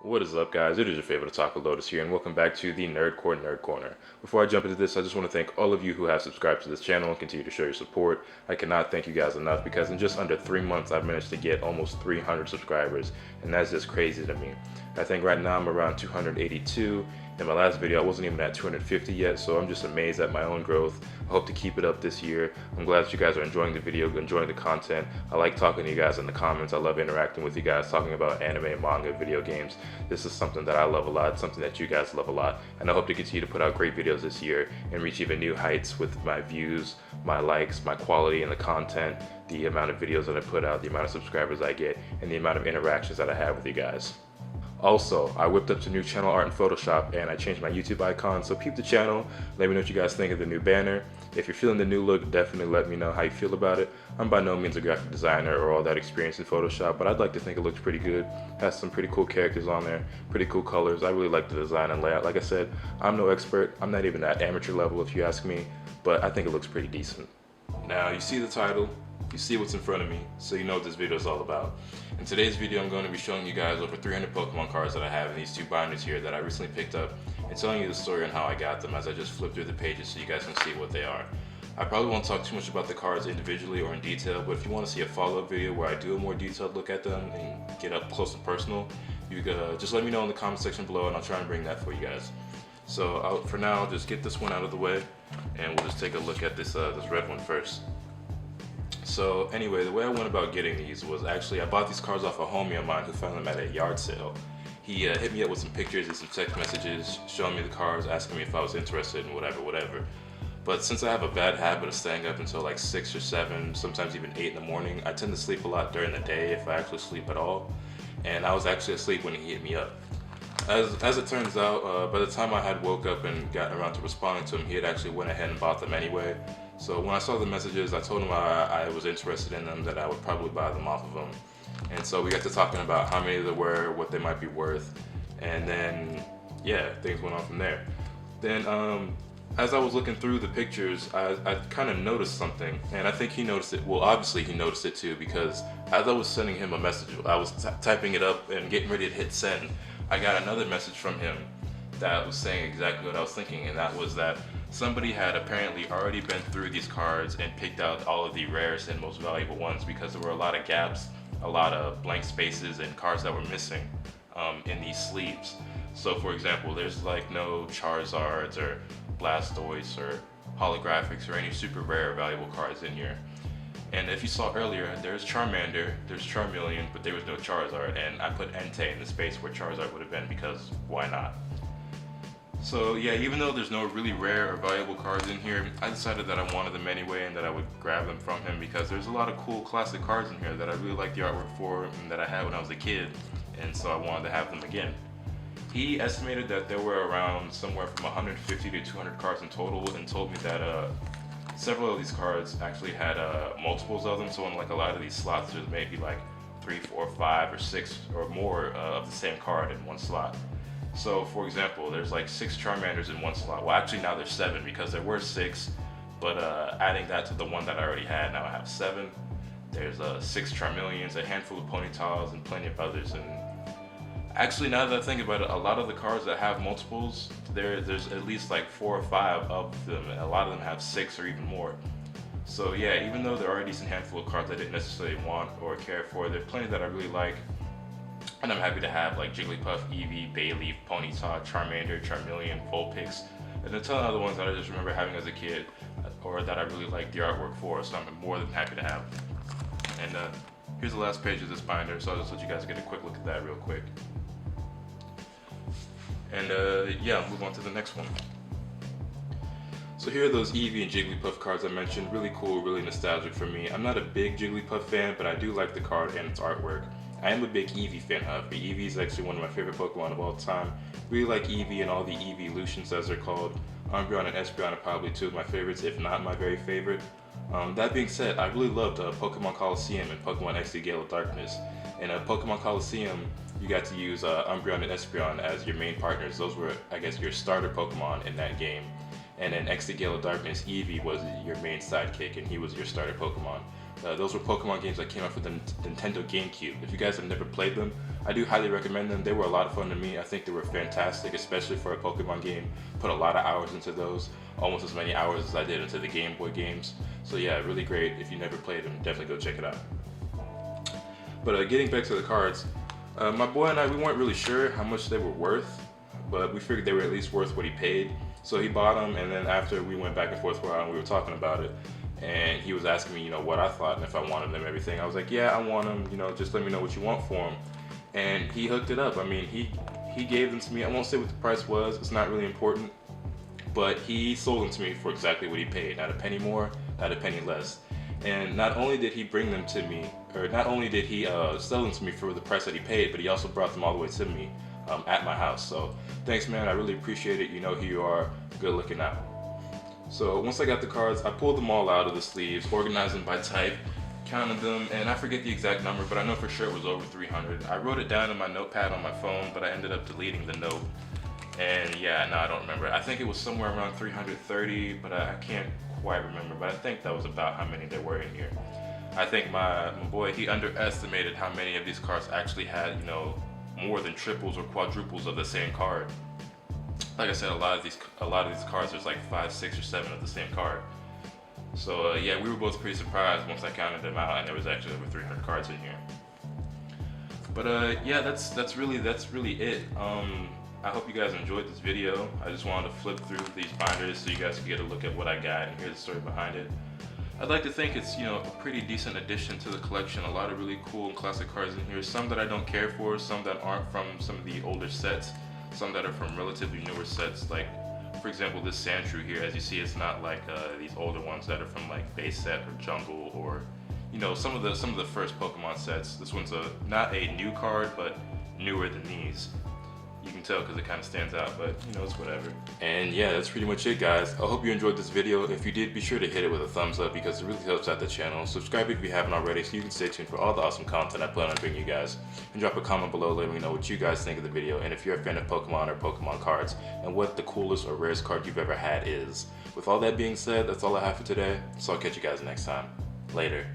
What is up, guys? It is your favorite Otaku Lotus here, and welcome back to the Nerdcore Nerd Corner. Before I jump into this, I just want to thank all of you who have subscribed to this channel and continue to show your support. I cannot thank you guys enough because in just under 3 months, I've managed to get almost 300 subscribers, and that's just crazy to me. I think right now I'm around 282. In my last video, I wasn't even at 250 yet, so I'm just amazed at my own growth. I hope to keep it up this year. I'm glad that you guys are enjoying the video, enjoying the content. I like talking to you guys in the comments. I love interacting with you guys, talking about anime, manga, video games. This is something that I love a lot, something that you guys love a lot, and I hope to continue to put out great videos this year and reach even new heights with my views, my likes, my quality in the content, the amount of videos that I put out, the amount of subscribers I get, and the amount of interactions that I have with you guys. Also, I whipped up some new channel art in Photoshop and I changed my YouTube icon, so peep the channel, let me know what you guys think of the new banner. If you're feeling the new look, definitely let me know how you feel about it. I'm by no means a graphic designer or all that experienced in Photoshop, but I'd like to think it looks pretty good. Has some pretty cool characters on there, pretty cool colors. I really like the design and layout. Like I said, I'm no expert. I'm not even at amateur level if you ask me, but I think it looks pretty decent. Now, you see the title, you see what's in front of me, so you know what this video is all about. In today's video, I'm going to be showing you guys over 300 Pokemon cards that I have in these two binders here that I recently picked up, and telling you the story on how I got them as I just flip through the pages so you guys can see what they are. I probably won't talk too much about the cards individually or in detail, but if you want to see a follow-up video where I do a more detailed look at them and get up close and personal, you just let me know in the comment section below and I'll try and bring that for you guys. So for now, I'll just get this one out of the way and we'll just take a look at this red one first. So anyway, the way I went about getting these was actually I bought these cards off a homie of mine who found them at a yard sale. He hit me up with some pictures and some text messages showing me the cards, asking me if I was interested and whatever. But since I have a bad habit of staying up until like 6 or 7, sometimes even 8 in the morning, I tend to sleep a lot during the day if I actually sleep at all. And I was actually asleep when he hit me up. As it turns out, by the time I had woke up and gotten around to responding to him, he had actually went ahead and bought them anyway. So when I saw the messages, I told him I was interested in them, that I would probably buy them off of him. And so we got to talking about how many there were, what they might be worth, and then, yeah, things went on from there. Then, as I was looking through the pictures, I kind of noticed something, and I think he noticed it. Well, obviously he noticed it too, because as I was sending him a message, I was typing it up and getting ready to hit send, I got another message from him that was saying exactly what I was thinking, and that was that somebody had apparently already been through these cards and picked out all of the rarest and most valuable ones, because there were a lot of gaps, a lot of blank spaces, and cards that were missing in these sleeves. So for example, there's like no Charizards or Blastoise or holographics or any super rare valuable cards in here. And if you saw earlier, there's Charmander, there's Charmeleon, but there was no Charizard, and I put Entei in the space where Charizard would have been because why not? So yeah, even though there's no really rare or valuable cards in here, I decided that I wanted them anyway and that I would grab them from him because there's a lot of cool classic cards in here that I really like the artwork for and that I had when I was a kid, and so I wanted to have them again. He estimated that there were around somewhere from 150 to 200 cards in total, and told me that several of these cards actually had multiples of them, so in like a lot of these slots there's maybe like 3, 4, 5, or 6 or more of the same card in one slot. So for example, there's like 6 Charmanders in one slot. Well, actually now there's 7 because there were 6, but adding that to the one that I already had, now I have 7. There's 6 Charmeleons, a handful of Ponytas, and plenty of others. And actually, now that I think about it, a lot of the cards that have multiples, there's at least like 4 or 5 of them, and a lot of them have 6 or even more. So yeah, even though there are a decent handful of cards I didn't necessarily want or care for, there's plenty that I really like. And I'm happy to have like Jigglypuff, Eevee, Bayleaf, Ponyta, Charmander, Charmeleon, Vulpix, and a ton of other ones that I just remember having as a kid, or that I really like the artwork for, so I'm more than happy to have. And here's the last page of this binder, so I'll just let you guys get a quick look at that real quick. And yeah, I'll move on to the next one. So here are those Eevee and Jigglypuff cards I mentioned. Really cool, really nostalgic for me. I'm not a big Jigglypuff fan, but I do like the card and its artwork. I am a big Eevee fan, however. Eevee is actually one of my favorite Pokemon of all time. Really like Eevee and all the Eeveelutions as they're called. Umbreon and Espeon are probably 2 of my favorites, if not my very favorite. That being said, I really loved Pokemon Colosseum and Pokemon XD Gale of Darkness. In Pokemon Colosseum, you got to use Umbreon and Espeon as your main partners. Those were, I guess, your starter Pokemon in that game. And in XD Gale of Darkness, Eevee was your main sidekick and he was your starter Pokemon. Those were Pokemon games that came out for the Nintendo GameCube. If you guys have never played them, I do highly recommend them. They were a lot of fun to me. I think they were fantastic, especially for a Pokemon game. Put a lot of hours into those, almost as many hours as I did into the Game Boy games. So yeah, really great. If you never played them, definitely go check it out. But getting back to the cards, my boy and I, we weren't really sure how much they were worth, but we figured they were at least worth what he paid. So he bought them, and then after we went back and forth for a while and we were talking about it, and he was asking me, you know, what I thought and if I wanted them, everything. I was like, yeah, I want them, you know, just let me know what you want for them. And he hooked it up. I mean, he gave them to me. I won't say what the price was, it's not really important, but he sold them to me for exactly what he paid. Not a penny more, not a penny less. And not only did he bring them to me, or not only did he sell them to me for the price that he paid, but he also brought them all the way to me at my house. So thanks, man, I really appreciate it. You know who you are, good looking out. So once I got the cards, I pulled them all out of the sleeves, organized them by type, counted them, and I forget the exact number, but I know for sure it was over 300. I wrote it down in my notepad on my phone, but I ended up deleting the note. And yeah, no, I don't remember. I think it was somewhere around 330, but I can't quite remember. But I think that was about how many there were in here. I think my boy, he underestimated how many of these cards actually had, you know, more than triples or quadruples of the same card. Like I said, a lot of these cards, there's like 5, 6, or 7 of the same card. So yeah, we were both pretty surprised once I counted them out, and there was actually over 300 cards in here. But yeah, that's really it. I hope you guys enjoyed this video. I just wanted to flip through these binders so you guys can get a look at what I got and hear the story behind it. I'd like to think it's, you know, a pretty decent addition to the collection. A lot of really cool and classic cards in here. Some that I don't care for, some that aren't from some of the older sets, some that are from relatively newer sets. Like, for example, this Sandshrew here, as you see, it's not like these older ones that are from like base set or jungle, or, you know, some of the first Pokemon sets. This one's not a new card, but newer than these. You can tell because it kind of stands out, but you know, it's whatever. And yeah, that's pretty much it, guys. I hope you enjoyed this video. If you did, be sure to hit it with a thumbs up because it really helps out the channel. Subscribe if you haven't already so you can stay tuned for all the awesome content I plan on bringing you guys. And drop a comment below letting me know what you guys think of the video and if you're a fan of Pokemon or Pokemon cards and what the coolest or rarest card you've ever had is. With all that being said, that's all I have for today, so I'll catch you guys next time. Later.